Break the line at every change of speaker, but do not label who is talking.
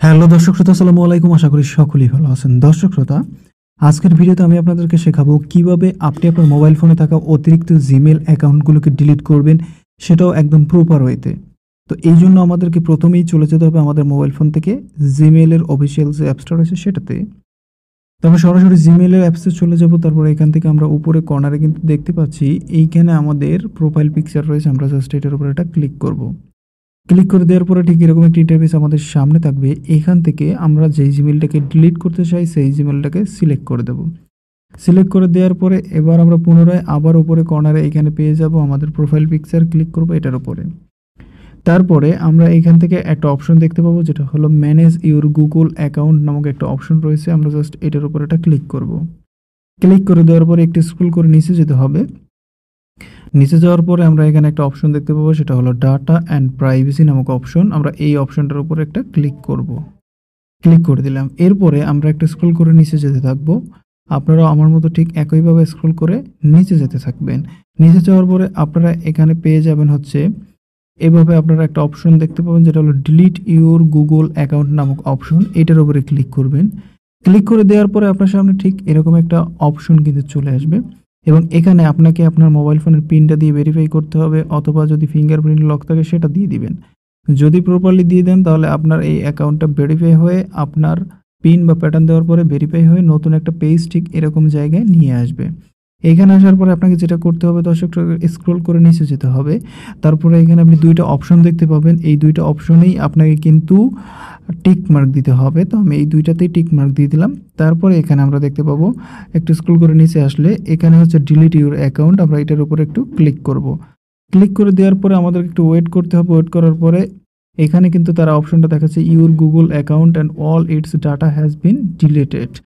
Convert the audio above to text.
Hello দর্শক শ্রোতা, আসসালামু আলাইকুম। আশা করি সকলেই ভালো আছেন। দর্শক শ্রোতা, আজকের ভিডিওতে আমি আপনাদেরকে শেখাবো কিভাবে আপনি আপনার মোবাইল ফোনে থাকা অতিরিক্ত জিমেল অ্যাকাউন্টগুলোকে ডিলিট করবেন, সেটাও একদম প্রপার ওয়েতে। তো এই জন্য আমাদেরকে প্রথমেই চলে যেতে হবে আমাদের মোবাইল ফোন থেকে জিমেলের অফিসিয়াল যে অ্যাপসটা রয়েছে সেটাতে। তো আমরা সরাসরি জিমেলের অ্যাপসে চলে যাব। তারপর এখান থেকে আমরা উপরে কর্নারে কিন্তু দেখতে পাচ্ছি এইখানে আমাদের প্রোফাইল পিকচার রয়েছে। আমরা জাস্ট এটার উপরে একটা ক্লিক করব। ক্লিক করে দেওয়ার পরে ঠিক এরকম একটি ইন্টারফেস আমাদের সামনে থাকবে। এখান থেকে আমরা যেই জিমেলটাকে ডিলিট করতে চাই সেই জিমেলটাকে সিলেক্ট করে দেব। সিলেক্ট করে দেওয়ার পরে এবার আমরা পুনরায় আবার উপরে কর্নারে এখানে পেয়ে যাব আমাদের প্রোফাইল পিকচার, ক্লিক করব এটার উপরে। তারপরে আমরা এখান থেকে একটা অপশন দেখতে পাবো যেটা হলো ম্যানেজ ইউর গুগল অ্যাকাউন্ট নামক একটা অপশন রয়েছে। আমরা জাস্ট এটার উপরে একটা ক্লিক করব। ক্লিক করে দেওয়ার পরে একটু স্ক্রল করে নিচে যেতে হবে। নিচে যাওয়ার পরে আমরা এখানে একটা অপশন দেখতে পাবো, সেটা হলো ডাটা অ্যান্ড প্রাইভেসি নামক অপশন। আমরা এই অপশনটার উপরে একটা ক্লিক করব। ক্লিক করে দিলাম। এরপরে আমরা একটা স্ক্রল করে নিচে যেতে থাকবো। আপনারাও আমার মতো ঠিক একইভাবে স্ক্রল করে নিচে যেতে থাকবেন। নিচে যাওয়ার পরে আপনারা এখানে পেয়ে যাবেন হচ্ছে এভাবে আপনারা একটা অপশন দেখতে পাবেন যেটা হলো ডিলিট ইউর গুগল অ্যাকাউন্ট নামক অপশন। এটার উপরে ক্লিক করবেন। ক্লিক করে দেওয়ার পরে আপনার সামনে ঠিক এরকম একটা অপশন কিন্তু চলে আসবে এবং এখানে আপনাকে আপনার মোবাইল ফোনের পিনটা দিয়ে ভেরিফাই করতে হবে, অথবা যদি ফিঙ্গারপ্রিন্ট লক থাকে সেটা দিয়ে দিবেন। যদি প্রপারলি দিয়ে দেন তাহলে আপনার এই অ্যাকাউন্টটা ভেরিফাই হয়ে আপনার পিন বা প্যাটার্ন দেওয়ার পরে ভেরিফাই হয়ে নতুন একটা পেজ ঠিক এরকম জায়গায় নিয়ে আসবে। এখানে আসার পরে আপনাকে যেটা করতে হবে দর্শক, স্ক্রল করে নিচে যেতে হবে। তারপরে এখানে আপনি দুইটা অপশন দেখতে পাবেন। এই দুইটা অপশনেই আপনাকে কিন্তু টিক মার্ক দিতে হবে। তো আমি এই দুইটাতেই টিক মার্ক দিয়ে দিলাম। তারপরে এখানে আমরা দেখতে পাবো, একটু স্ক্রল করে নিচে আসলে এখানে হচ্ছে ডিলিট ইউর অ্যাকাউন্ট। আমরা এটার উপরে একটু ক্লিক করব। ক্লিক করে দেওয়ার পরে আমাদের একটু ওয়েট করতে হবে। ওয়েট করার পরে এখানে কিন্তু তারা অপশনটা দেখাচ্ছে your Google account and all it's data has been deleted.